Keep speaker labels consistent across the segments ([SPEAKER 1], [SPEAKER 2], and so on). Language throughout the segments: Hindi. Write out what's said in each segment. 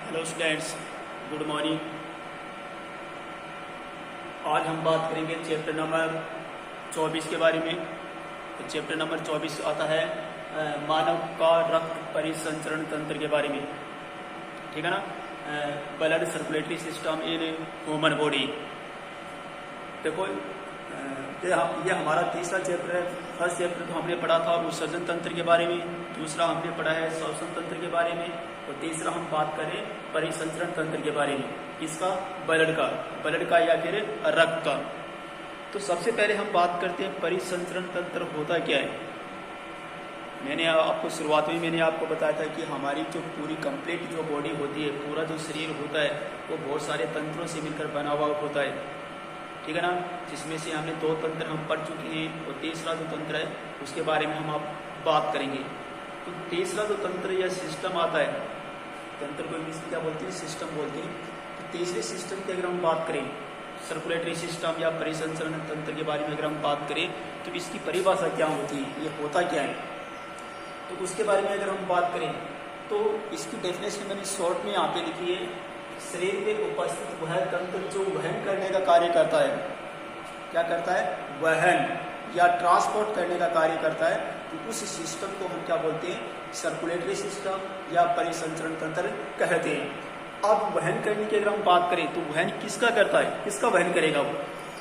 [SPEAKER 1] Hello students, good morning. आज हम बात करेंगे चैप्टर नंबर 24 के बारे में। तो चैप्टर नंबर 24 आता है मानव का रक्त परिसंचरण तंत्र के बारे में। ठीक है ना, blood circulatory system in human body. देखो ये हमारा तीसरा चैप्टर है। फर्स्ट चैप्टर तो हमने पढ़ा था उत्सर्जन तंत्र के बारे में, दूसरा हमने पढ़ा है श्वसन तंत्र के बारे में, और तीसरा हम बात करें परिसंचरण तंत्र के बारे में। किसका? ब्लड का या फिर रक्त का। तो सबसे पहले हम बात करते हैं परिसंचरण तंत्र होता क्या है। मैंने आपको शुरुआत में मैंने आपको बताया था कि हमारी जो पूरी कंप्लीट जो बॉडी होती है, पूरा जो शरीर होता है, वो बहुत सारे तंत्रों से मिलकर बना हुआ होता है। ठीक है ना, जिसमें से हमने 2 तंत्र हम पढ़ चुके हैं, और तीसरा जो तंत्र है उसके बारे में हम आप बात करेंगे। तो तीसरा जो तंत्र या सिस्टम आता है, तंत्र को इंग्लिश में क्या बोलते हैं? सिस्टम बोलते हैं। तो तीसरे सिस्टम की अगर हम बात करें, सर्कुलेटरी सिस्टम या परिसंचरण तंत्र के बारे में अगर हम बात करें, तो इसकी परिभाषा क्या होती है, ये होता क्या है, तो उसके बारे में अगर हम बात करें तो इसकी डेफिनेशन मैंने शॉर्ट में यहाँ पे लिखी है। शरीर में उपस्थित वह तंत्र जो वहन करने का कार्य करता है। क्या करता है? वहन या ट्रांसपोर्ट करने का कार्य करता है। तो उस सिस्टम को हम क्या बोलते हैं? सर्कुलेटरी सिस्टम या परिसंचरण तंत्र कहते हैं। अब वहन करने की अगर हम बात करें तो वहन किसका करता है, किसका वहन करेगा वो?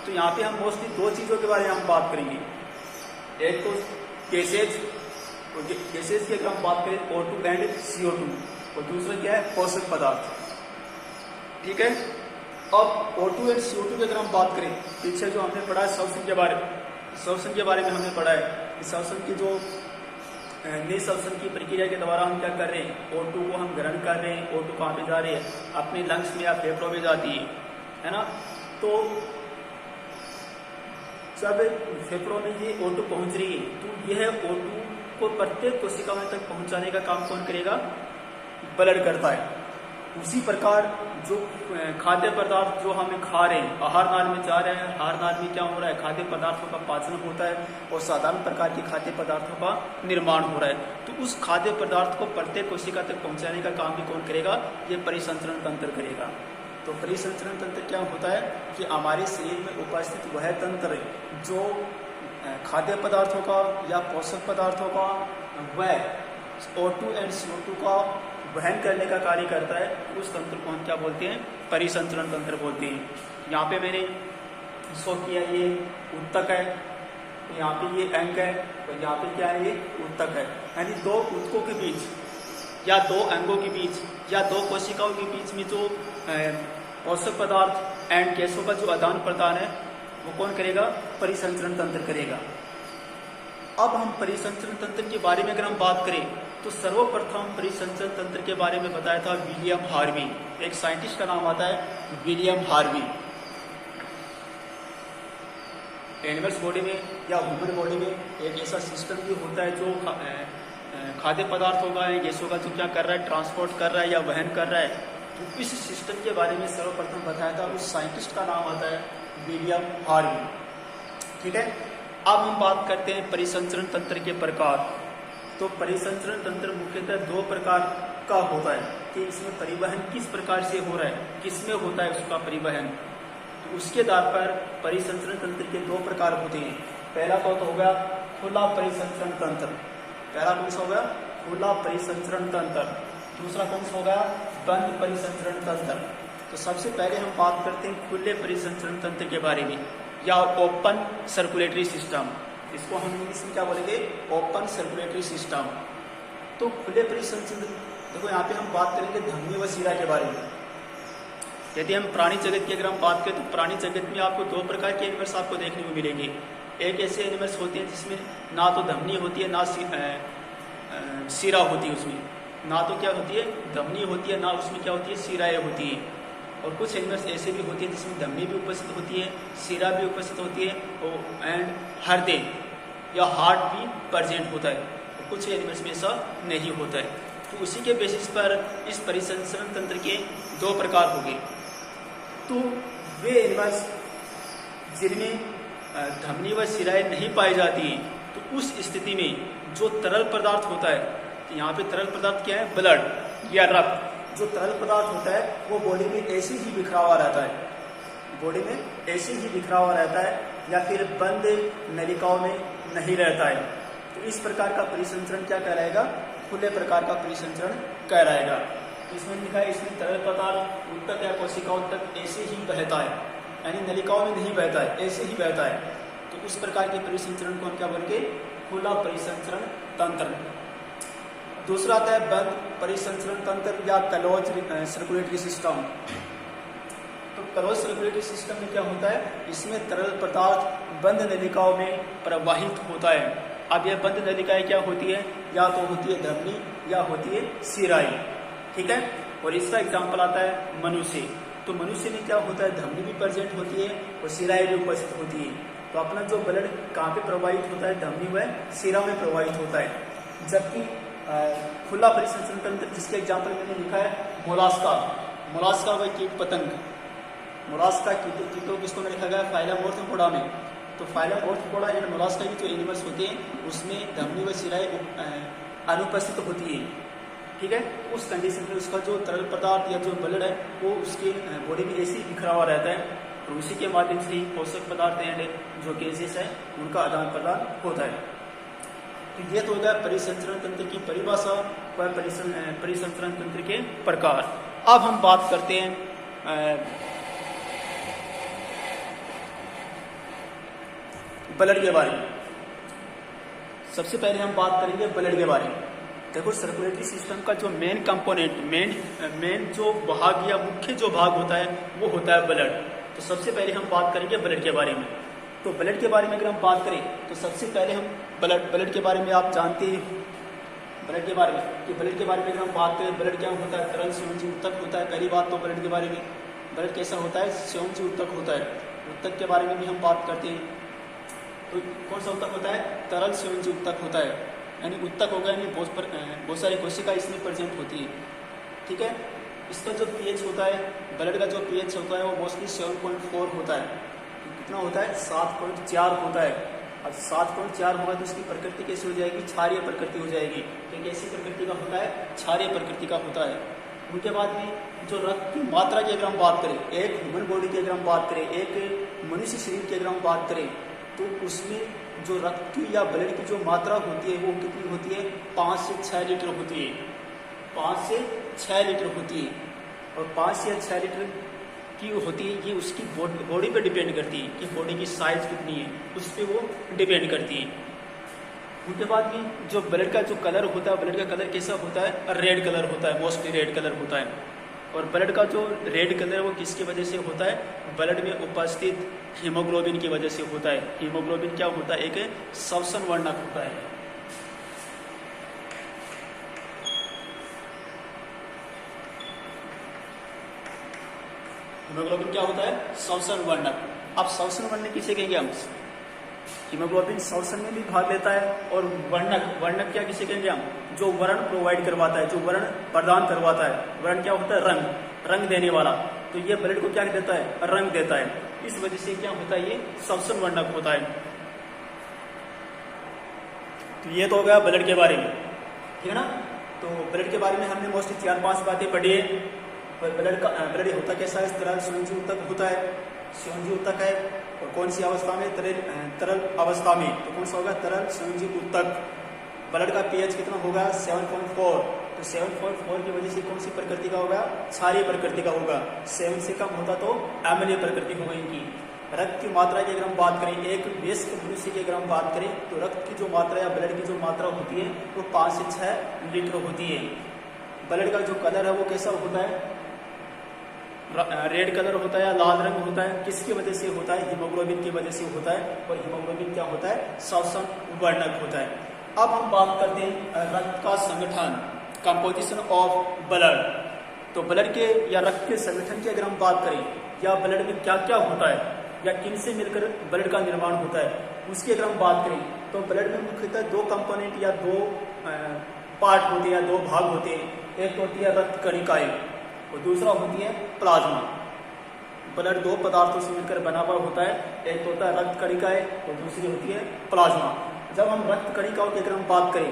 [SPEAKER 1] तो यहाँ पे हम मोस्टली 2 चीज़ों के बारे में हम बात करेंगे। एक तो गैसेज, और गैसेज की अगर हम बात करें O2 एंड CO2, और दूसरा क्या है? पोषक पदार्थ। ठीक है। अब O2 एंड CO2 की अगर हम बात करें, पीछे जो हमने पढ़ा है श्वसन के बारे में, श्वसन के बारे में हमने पढ़ा है कि श्वसन की जो निःश्वसन की प्रक्रिया के द्वारा हम क्या कर रहे हैं? O2 को हम ग्रहण कर रहे हैं। O2 कहाँ पे जा रही है? अपने लंग्स में या फेफड़ों में जाती है ना। तो जब फेफड़ों में ये O2 पहुंच रही है, तो यह O2 को प्रत्येक कोशिका में तक पहुंचाने का काम कौन करेगा? ब्लड करता है। उसी प्रकार जो खाद्य पदार्थ जो हम खा रहे हैं, आहार नाल में जा रहे हैं, आहार नाल में क्या हो रहा है? खाद्य पदार्थों का पाचन होता है और साधारण प्रकार के खाद्य पदार्थों का निर्माण हो रहा है। तो उस खाद्य पदार्थ को प्रत्येक कोशिका तक पहुंचाने का काम भी कौन करेगा? ये परिसंचरण तंत्र करेगा। तो परिसंचरण तंत्र क्या होता है कि हमारे शरीर में उपस्थित वह तंत्र जो खाद्य पदार्थों का या पोषक पदार्थों का वह O2 एंड CO2 का वहन करने का कार्य करता है, उस तंत्र को हम क्या बोलते हैं? परिसंचरण तंत्र बोलते हैं। यहाँ पे मैंने शो किया ये उत्तक है, तो यहाँ पे ये अंग है, और यहाँ पे क्या है? ये उत्तक है। यानी 2 ऊतकों के बीच या 2 अंगों के बीच या 2 कोशिकाओं के बीच में जो पोषक पदार्थ एंड गैसों का जो आदान प्रदान है, वो कौन करेगा? परिसंचरण तंत्र करेगा। अब हम परिसंचरण तंत्र के बारे में अगर हम बात करें, तो सर्वप्रथम परिसंचरण तंत्र के बारे में बताया था विलियम हार्वी। एक साइंटिस्ट का नाम आता है विलियम हार्वी। एनिमल्स बॉडी में या ह्यूमन बॉडी में एक ऐसा सिस्टम भी होता है जो खाद्य पदार्थों का, गैसों का जो क्या कर रहा है? ट्रांसपोर्ट कर रहा है या वहन कर रहा है। तो इस सिस्टम के बारे में सर्वप्रथम बताया था, उस साइंटिस्ट का नाम आता है विलियम हार्वी। ठीक है। अब हम बात करते हैं परिसंचरण तंत्र के प्रकार। तो परिसंचरण तंत्र मुख्यतः 2 प्रकार का होता है कि इसमें परिवहन किस प्रकार से हो रहा है, किसमें होता है उसका परिवहन। तो उसके आधार पर परिसंचरण तंत्र के 2 प्रकार होते हैं। पहला तो हो गया खुला परिसंचरण तंत्र। पहला कौन सा हो गया? खुला परिसंचरण तंत्र। दूसरा कौन सा हो गया? बंद परिसंचरण तंत्र। तो सबसे पहले हम बात करते हैं खुले परिसंचरण तंत्र के बारे में, या ओपन सर्कुलेटरी सिस्टम। इसको हम इंग्लिश में क्या बोलेंगे? Open circulatory system. तो खुले परिसंचरण, देखो यहाँ पे हम बात करेंगे धमनी व शिरा के बारे में। यदि हम प्राणी जगत की अगर हम बात करें, तो प्राणी जगत में आपको 2 प्रकार के एनिमल्स आपको देखने को मिलेंगे। एक ऐसे एनिमल्स होते हैं जिसमें ना तो धमनी होती है, ना शिरा होती है। उसमें ना तो क्या होती है? धमनी होती है, ना उसमें क्या होती है? शिराएं होती है। और कुछ एनिमल्स ऐसे भी होते हैं जिसमें धमनी भी उपस्थित होती है, शिरा भी उपस्थित होती है, एंड हृदय या हार्ट भी प्रेजेंट होता है। और कुछ एनिमल्स में ऐसा नहीं होता है। तो उसी के बेसिस पर इस परिसंचरण तंत्र के 2 प्रकार हो गए। तो वे एनिमल्स जिनमें धमनी व शिराएं नहीं पाई जाती, तो उस स्थिति में जो तरल पदार्थ होता है, तो यहाँ पे तरल पदार्थ क्या है? ब्लड या रक्त। जो तरल पदार्थ होता है वो बॉडी में ऐसे ही बिखरा हुआ रहता है, बॉडी में ऐसे ही बिखरा हुआ रहता है या फिर बंद नलिकाओं में नहीं रहता है। तो इस प्रकार का परिसंचरण क्या कहलाएगा? खुले प्रकार का परिसंचरण कहलाएगा। इसमें लिखा है इसमें तरल पदार्थ उत्तक या कोशिकाओं तक ऐसे ही बहता है, यानी नलिकाओं में नहीं बहता है, ऐसे ही बहता है। तो इस प्रकार के परिसंचरण को हम क्या बोलेंगे? खुला परिसंचरण तंत्र। दूसरा आता है बंद परिसंचरण तंत्र या क्लोज सर्कुलेटरी सिस्टम। तो क्लोज सर्कुलेटरी सिस्टम में क्या होता है? इसमें तरल पदार्थ बंद नलिकाओं में प्रवाहित होता है। अब यह बंद नलिकाएं क्या होती है? या तो होती है धमनी या होती है सिराई, ठीक है। और इसका एग्जाम्पल आता है मनुष्य। तो मनुष्य में क्या होता है? धमनी भी प्रेजेंट होती है और सिराई भी उपस्थित होती है। तो अपना जो ब्लड कहाँ पे प्रवाहित होता है? धमनी व सिरा में प्रवाहित होता है। जबकि खुला परिसंचरण तंत्र जिसके एग्जाम्पल मैंने लिखा है मोलास्का, मोलास्का व कीट पतंग, मोलास्का कीटों किसको में लिखा गया? फाइलम ऑर्थोपोडा में। तो फाइलम ऑर्थोपोडा एंड मोलास्का की जो एनिमल्स होते हैं उसमें धमनी व सिराई अनुपस्थित होती है, ठीक है। उस कंडीशन में उसका जो तरल पदार्थ या जो ब्लड है वो उसके बॉडी में ऐसे ही बिखरा हुआ रहता है और उसी के माध्यम से ही पोषक पदार्थ एंड जो गैसेस है उनका आदान प्रदान होता है। तो ये तो होगा परिसंचरण तंत्र की परिभाषा व परिसंचरण तंत्र के प्रकार। अब हम बात करते हैं ब्लड के बारे में। सबसे पहले हम बात करेंगे ब्लड के बारे में। देखो सर्कुलेटरी सिस्टम का जो मेन कंपोनेंट, मेन जो भाग या मुख्य जो भाग होता है वो होता है ब्लड। तो सबसे पहले हम बात करेंगे ब्लड के बारे में। तो ब्लड के बारे में अगर हम बात करें तो सबसे पहले हम ब्लड के बारे में आप जानते हैं ब्लड के बारे में कि ब्लड के बारे में अगर हम बात करें ब्लड क्या होता है? तरल संयोजी उत्तक होता है। पहली बात तो ब्लड के बारे में, ब्लड कैसा होता है? संयोजी उत्तक होता है। उत्तक के बारे में भी हम बात करते हैं। तो कौन सा उत्तक होता है? तरल संयोजी उत्तक होता है, यानी उत्तक होगा, यानी बहुत सारी कोशिका इसमें प्रेजेंट होती है, ठीक है। इसका जो पीएच होता है, ब्लड का जो पीएच होता है वो मोस्टली 7.4 होता है। कितना होता है? 7.4 होता है। अब 7.4 होगा तो इसकी प्रकृति कैसी हो जाएगी? क्षारीय प्रकृति हो जाएगी। तो कैसी प्रकृति का होता है? क्षारीय प्रकृति का होता है। उनके बाद में जो रक्त की मात्रा की अगर हम बात करें, एक ह्यूमन बॉडी की अगर हम बात करें, एक मनुष्य शरीर की अगर हम बात करें, तो उसमें जो रक्त की या ब्लड की जो मात्रा होती है वो कितनी होती है? 5 से 6 लीटर होती है। 5 से 6 लीटर होती है। और 5 से 6 लीटर की होती है, ये उसकी बॉडी पे डिपेंड करती है कि बॉडी की साइज कितनी है, उस पर वो डिपेंड करती है। उनके बाद में जो ब्लड का जो कलर होता है, ब्लड का कलर कैसा होता है? रेड कलर होता है, मोस्टली रेड कलर होता है। और ब्लड का जो रेड कलर है वो किसकी वजह से होता है? ब्लड में उपस्थित हीमोग्लोबिन की वजह से होता है। हीमोग्लोबिन क्या होता है? एक श्वसन वर्णक होता है। हीमोग्लोबिन क्या होता है? श्वसन वर्णक। अब श्वसन वर्णक किसे कहेंगे हम? हीमोग्लोबिन श्वसन में भी भाग लेता है। और वर्णक क्या किसे कहेंगे हम? जो वर्ण प्रोवाइड करवाता है, जो वर्ण प्रदान करवाता है। वर्ण क्या होता है? रंग देने वाला। तो ये ब्लड को क्या देता है? रंग देता है। इस वजह से क्या होता है? ये श्वसन वर्णक होता है। तो ये तो हो गया ब्लड के बारे में, ठीक है ना। तो ब्लड के बारे में हमने मोस्टली 4-5 बातें पढ़ी है। ब्लड होता कैसा है? तरल संयोजी उत्तक होता है। संयोजी उत्तक है और कौन सी अवस्था में? तरल अवस्था में। तो कौन सा होगा? तरल संयोजी उत्तक। ब्लड का पीएच कितना होगा? 7.4। तो 7.4 की वजह से कौन सी प्रकृति का होगा? क्षारीय प्रकृति का होगा। 7 से कम होता तो अम्लीय प्रकृति होगा इनकी। रक्त की मात्रा की अगर हम बात करें, एक वयस्क मनुष्य की अगर हम बात करें तो रक्त की जो मात्रा या ब्लड की जो मात्रा होती है वो 5 से 6 लीटर होती है। ब्लड का जो कलर है वो कैसा होता है? रेड कलर होता है या लाल रंग होता है। किसकी वजह से होता है? हीमोग्लोबिन की वजह से होता है। और हीमोग्लोबिन क्या होता है? श्वसन वर्णक होता है। अब हम बात करते हैं रक्त का संगठन, कंपोजिशन ऑफ ब्लड। तो ब्लड के या रक्त के संगठन की अगर हम बात करें या ब्लड में क्या क्या होता है या किन से मिलकर ब्लड का निर्माण होता है, उसकी अगर हम बात करें तो ब्लड में मुख्यतः 2 कंपोनेंट या 2 पार्ट होते हैं या 2 भाग होते हैं। एक होती है रक्त कणिकाएं और दूसरा होती है प्लाज्मा। ब्लड 2 पदार्थों से मिलकर बना हुआ होता है। एक होता है रक्त कणिकाएं और दूसरी होती है प्लाज्मा। जब हम रक्त कणिकाओं की अगर हम बात करें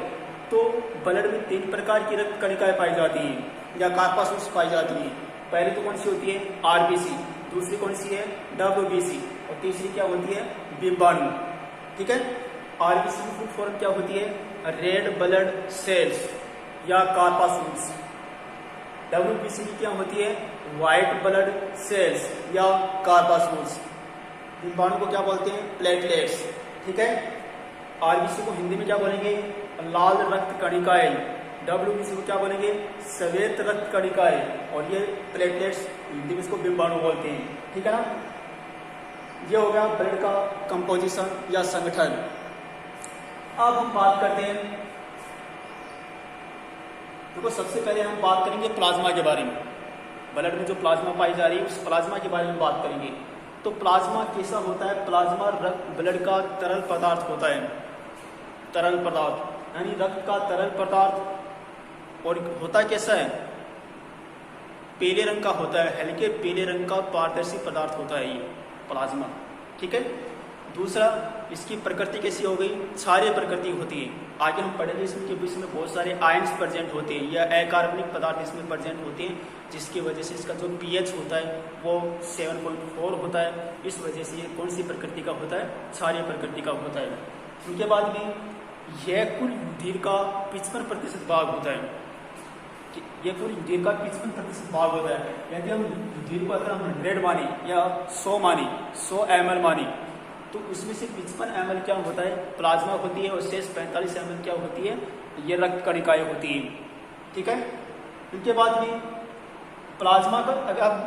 [SPEAKER 1] तो ब्लड में 3 प्रकार की रक्त कणिकाएं पाई जाती हैं। या कार्पासूल्स पाई जाती है। पहली तो कौन सी होती है, आरबीसी, दूसरी कौन सी है, डब्ल्यूबीसी, और तीसरी क्या होती है, बिंबाणु। ठीक है, आरबीसी की फुल फॉर्म क्या होती है, रेड ब्लड सेल्स या कार्पासूल्स। डब्ल्यूबीसी की क्या होती है, व्हाइट ब्लड सेल्स या कार्पासूल्स। बिंबाणु को क्या बोलते हैं, प्लेटलेट्स। ठीक है, आरबीसी को हिंदी में क्या बोलेंगे, लाल रक्त कणिकाएं। डब्ल्यूबीसी को क्या बोलेंगे, श्वेत रक्त कणिकाएं, और ये प्लेटलेट्स हिंदी में इसको बिंबाणु बोलते हैं। ठीक है ना, ये हो गया ब्लड का कंपोजिशन या संगठन। अब हम बात करते हैं, देखो सबसे पहले हम बात करेंगे प्लाज्मा के बारे में। ब्लड में जो प्लाज्मा पाई जा रही है उस प्लाज्मा के बारे में बात करेंगे। तो प्लाज्मा कैसा होता है, प्लाज्मा ब्लड का तरल पदार्थ होता है, तरल पदार्थ यानी रक्त का तरल पदार्थ। और होता कैसा है, पीले रंग का होता है, हल्के पीले रंग का पारदर्शी पदार्थ होता है ये प्लाज्मा। ठीक है, दूसरा इसकी प्रकृति कैसी हो गई, क्षारीय प्रकृति होती है। आगे हम पढ़ेंगे इसमें कि इसमें बहुत सारे आयंस प्रेजेंट होते हैं या अकार्बनिक पदार्थ इसमें प्रेजेंट होते हैं, जिसकी वजह से इसका जो पीएच होता है वो 7.4 होता है। इस वजह से ये कौन सी प्रकृति का होता है, क्षारीय प्रकृति का होता है। उनके बाद में यह कुल रुधिर का 55% भाग होता है, ये कुल रुधिर का 55% भाग होता है। यदि हम रुधिर को अगर हम 100 माने या 100 माने, 100 ml माने, तो उसमें से 55 ml क्या होता है, प्लाज्मा होती है, और शेष 45 ml क्या होती है, ये रक्त कणिकाएं होती है। ठीक है, उनके बाद में प्लाज्मा का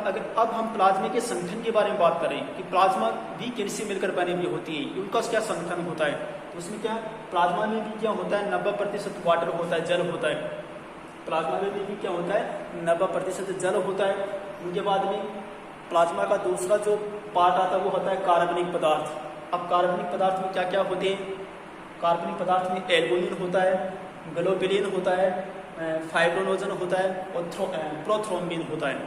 [SPEAKER 1] अगर अब हम प्लाज्मा के संगठन के बारे में बात करें कि प्लाज्मा भी किनसे मिलकर बनी हुई होती है, उनका क्या संगठन होता है, तो उसमें क्या प्लाज्मा में भी क्या होता है, 90% वाटर होता है, जल होता है। प्लाज्मा में भी क्या होता है, 90% जल होता है। उनके बाद में प्लाज्मा का दूसरा जो पार्ट आता है वो होता है कार्बनिक पदार्थ। अब कार्बनिक पदार्थ में क्या क्या होते हैं, कार्बनिक पदार्थ में एल्बुमिन होता है, ग्लोबुलिन होता है, फाइब्रोनोजन होता है और प्रोथ्रोम्बिन होता है।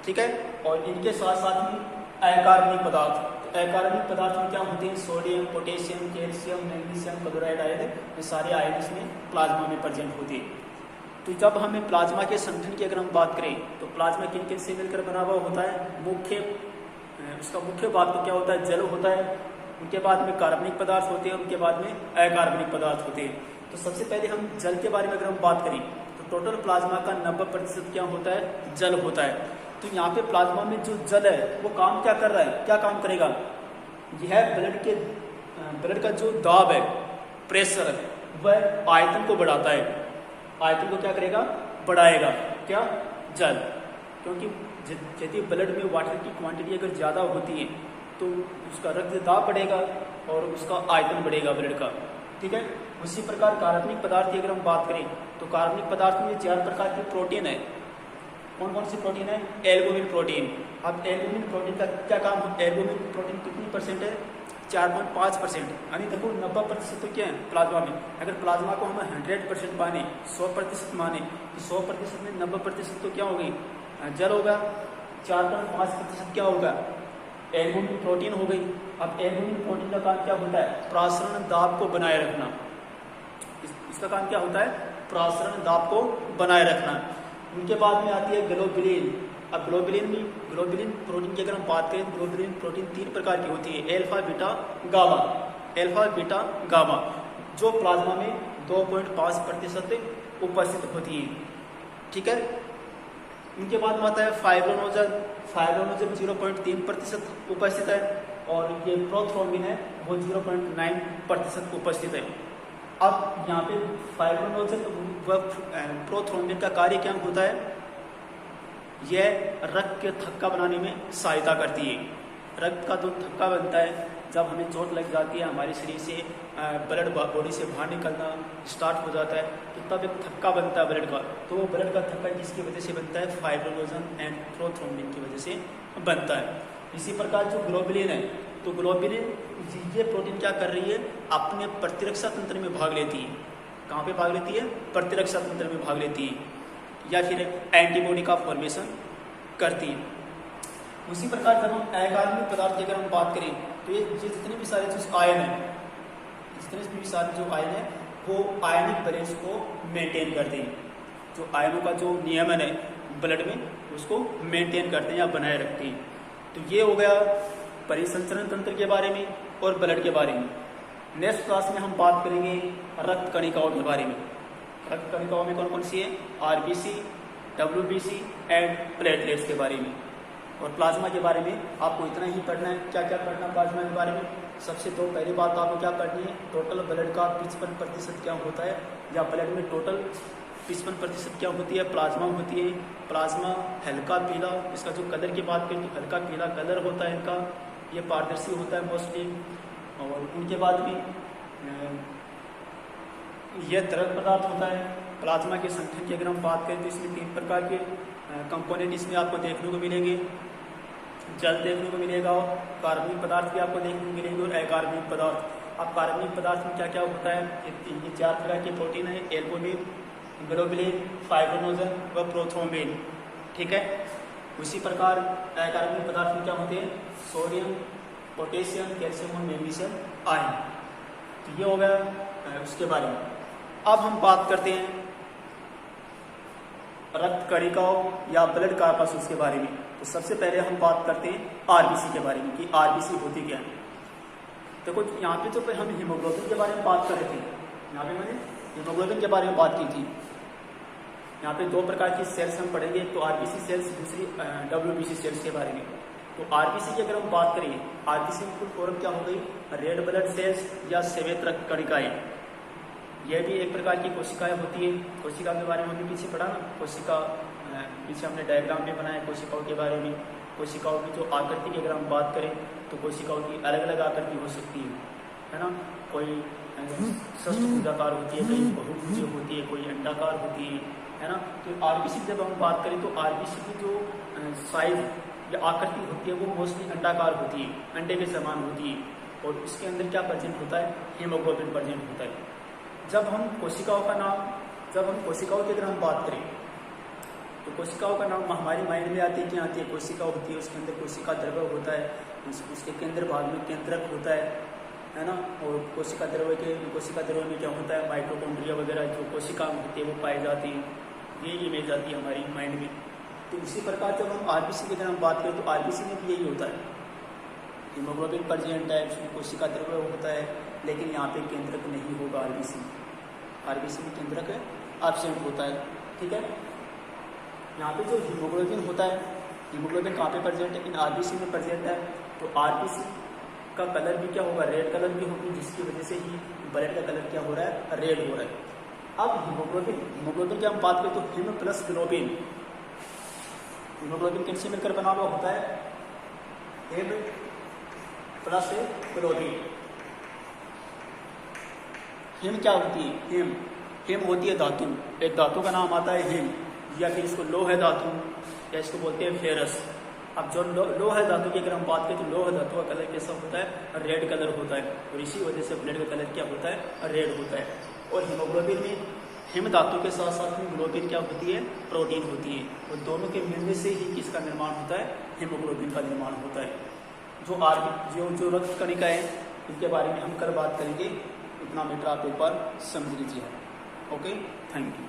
[SPEAKER 1] ठीक है, और इनके साथ साथ में अकार्बनिक पदार्थ। अकार्बनिक पदार्थ में क्या होते हैं, sodium, potassium, calcium, magnesium, chloride ion, ये सारे आयन इसमें प्लाज्मा में प्रेजेंट होते हैं। तो जब हमें प्लाज्मा के संगठन की अगर हम बात करें तो प्लाज्मा किन किन से मिलकर बना हुआ होता है, उसका मुख्य भाग तो क्या होता है, जल होता है। उनके बाद में कार्बनिक पदार्थ होते हैं, उनके बाद में अकार्बनिक पदार्थ होते हैं। तो सबसे पहले हम जल के बारे में अगर हम बात करें तो टोटल प्लाज्मा का 90% क्या होता है, जल होता है। तो यहाँ पे प्लाज्मा में जो जल है वो काम क्या कर रहा है, क्या काम करेगा, यह ब्लड का जो दाब है, प्रेशर है, वह आयतन को बढ़ाता है। आयतन को क्या करेगा, बढ़ाएगा, क्या, जल। क्योंकि यदि ब्लड में वाटर की क्वांटिटी अगर ज़्यादा होती है तो उसका रक्त दाब बढ़ेगा और उसका आयतन बढ़ेगा ब्लड का। ठीक है, उसी प्रकार कार्बनिक पदार्थ की अगर हम बात करें तो कार्बनिक पदार्थ में 4 प्रकार की प्रोटीन है। कौन कौन सी प्रोटीन है, एल्बुमिन प्रोटीन। अब एल्बुमिन प्रोटीन का क्या काम है, एल्बुमिन प्रोटीन कितनी परसेंट है, 4.5%। यानी देखो 90% तो क्या है प्लाज्मा में। अगर प्लाज्मा को हम 100% माने, 100% माने, तो 100% में 90% तो क्या हो गई, जल होगा। 4.5% क्या होगा, एल्बुमिन प्रोटीन हो गई। अब एल्बुमिन प्रोटीन का काम क्या होता है, प्रासरण दाब को बनाए रखना। इसका काम क्या होता है, प्रासरण दाब को बनाए रखना। उनके बाद में आती है ग्लोबुलिन। अब ग्लोबुलिन प्रोटीन की अगर हम बात करें, ग्लोबुलिन प्रोटीन 3 प्रकार की होती है, alpha, beta, gamma. Alpha, beta, gamma, जो प्लाज्मा में 2.5% उपस्थित होती है। ठीक है, उनके बाद में आता है फाइब्रोनोजन। 0.3% उपस्थित है, और ये प्रोथ्रोम्बिन है वो 0.9% उपस्थित है। अब यहाँ पे फाइब्रोनोजन व प्रोथ्रोम्बिन का कार्य क्या होता है, यह रक्त के थक्का बनाने में सहायता करती है। रक्त का जो थक्का बनता है, जब हमें चोट लग जाती है, हमारे शरीर से ब्लड बॉडी से बाहर निकलना स्टार्ट हो जाता है, तो तब एक थक्का बनता है ब्लड का। तो वो ब्लड का थक्का किसकी वजह से बनता है, फाइब्रोनोजन एंड प्रोथ्रोम्बिन की वजह से बनता है। इसी प्रकार जो ग्लोबुलिन है, तो ग्लोबुलिन ये प्रोटीन क्या कर रही है, अपने प्रतिरक्षा तंत्र में भाग लेती है। कहाँ पे भाग लेती है, प्रतिरक्षा तंत्र में भाग लेती है, या फिर एंटीबॉडी का फॉर्मेशन करती है। उसी प्रकार जब हम अकार्बनिक पदार्थ की अगर हम बात करें तो ये जितने भी सारे जो आयन है, जितने भी सारे जो आयन है वो आयनिक बैलेंस को मेंटेन करते हैं। जो आयनों का जो नियमन है ब्लड में उसको मेंटेन करते हैं या बनाए रखते हैं। तो ये हो गया परिसंचरण तंत्र के बारे में और ब्लड के बारे में। नेक्स्ट क्लास में हम बात करेंगे रक्त कणिकाओं के बारे में। रक्त कणिकाओं में कौन कौन सी है? आरबीसी, डब्ल्यूबीसी एंड प्लेटलेट्स के बारे में। और प्लाज्मा के बारे में आपको इतना ही पढ़ना है। क्या क्या पढ़ना है प्लाज्मा के बारे में? सबसे तो पहली बात आपको क्या करनी है, टोटल ब्लड का 55% क्या होता है, या ब्लड में टोटल 55% क्या होती है? प्लाज्मा होती है। प्लाज्मा हल्का पीला, इसका जो कलर की बात करें तो हल्का पीला कलर होता है इनका, ये पारदर्शी होता है मोस्टली। और उनके बाद भी यह तरल पदार्थ होता है। प्लाज्मा के संगठन की अगर हम बात करें तो इसमें 3 प्रकार के कंपोनेंट इसमें आपको देखने को मिलेंगे। जल देखने को मिलेगा, कार्बनिक पदार्थ भी आपको देखने को मिलेंगे और अकार्बनिक पदार्थ। अब कार्बनिक पदार्थ में क्या क्या होता है? ये 4 प्रकार के प्रोटीन है, एल्बुमिन, ग्लोबुलिन, फाइब्रोनोजन व प्रोथ्रोम्बिन। ठीक है। उसी प्रकार अकार्बनिक पदार्थ में क्या होते हैं? सोडियम, पोटेशियम, कैल्शियम और मैग्नीशियम आयन। तो ये हो गया उसके बारे में। अब हम बात करते हैं रक्त कणिकाओं या ब्लड कॉर्पस के बारे में। तो सबसे पहले हम बात करते हैं आरबीसी के बारे में कि आरबीसी होती क्या है। देखो यहाँ पे तो हम हीमोग्लोबिन के बारे में बात कर रहे थे। यहाँ पे मैंने हीमोग्लोबिन के बारे में बात की थी। यहाँ पे 2 प्रकार की सेल्स हम पढ़ेंगे, तो आरबीसी सेल्स, दूसरी डब्ल्यूबीसी सेल्स के बारे में। तो आरबीसी की अगर हम बात करें, आरबीसी की फुल फॉर्म क्या हो गई? रेड ब्लड सेल्स या श्वेत रक्त कणिकाएं। यह भी एक प्रकार की कोशिकाएं होती है। कोशिका के बारे में हमने पीछे पढ़ा ना, कोशिका पीछे हमने डायग्राम भी बनाया कोशिकाओं के बारे में। कोशिकाओं की जो आकृति की अगर हम बात करें तो कोशिकाओं की अलग अलग आकृति हो सकती है ना। कोई षष्ठभुजाकार होती है, कहीं बहुभुज होती है, कोई अंडाकार होती है ना। तो आरबीसी जब हम बात करें तो आरबीसी की जो साइज या आकृति होती है वो मोस्टली अंडाकार होती है, अंडे के समान होती है। और इसके अंदर क्या प्रेजेंट होता है? हीमोग्लोबिन प्रेजेंट होता है। जब हम कोशिकाओं की अगर हम बात करें तो कोशिकाओं का नाम हमारी माइंड में आती है कि आती है कोशिका होती है, उसके अंदर कोशिका द्रव्य होता है, उसके केंद्र भाग में केंद्रक होता है ना। और कोशिका द्रव्य में क्या होता है? माइटोकॉन्ड्रिया वगैरह जो कोशिका होती है वो पाई जाती है। ये इमेज आती है हमारी माइंड में। तो इसी प्रकार जब हम आरबीसी की अगर हम बात करें तो आरबीसी में भी यही होता है। हीमोग्लोबिन प्रेजेंट है, उसमें कोशिका द्रव्य होता है, लेकिन यहाँ पे केंद्रक नहीं होगा। आरबीसी में केंद्रक एब्सेंट होता है। ठीक है। यहाँ पे जो हीमोग्लोबिन होता है, हीमोग्लोबिन कहाँ पे प्रेजेंट है? इन आरबीसी में प्रेजेंट है। तो आरबीसी का कलर भी क्या होगा? रेड कलर भी होगी, जिसकी वजह से ही ब्लड का कलर क्या हो रहा है? रेड हो रहा है। अब हीमोग्लोबिन की हम बात करें तो हिम प्लस ग्लोबिन। हीमोग्लोबिन किनसे मिलकर बना हुआ होता है? Him plus globin. हिम क्या होती है? हिम होती है धातु। एक धातु का नाम आता है हिम, या फिर इसको लोह धातु या इसको बोलते हैं फेरस। अब जो लोह धातु की अगर हम बात करें तो लोह धातु का कलर कैसा होता है? रेड कलर होता है। और इसी वजह से ब्लड का कलर क्या होता है? रेड होता है। और हीमोग्लोबिन में हिम धातु के साथ साथ में ग्लोबिन क्या होती है? प्रोटीन होती है। और दोनों के मिलने से ही किसका निर्माण होता है? हीमोग्लोबिन का निर्माण होता है। जो रक्त कणिका है इनके बारे में हम कल बात करेंगे। इतना मैटर आप एक बार समझ लीजिए। Okay, thank you.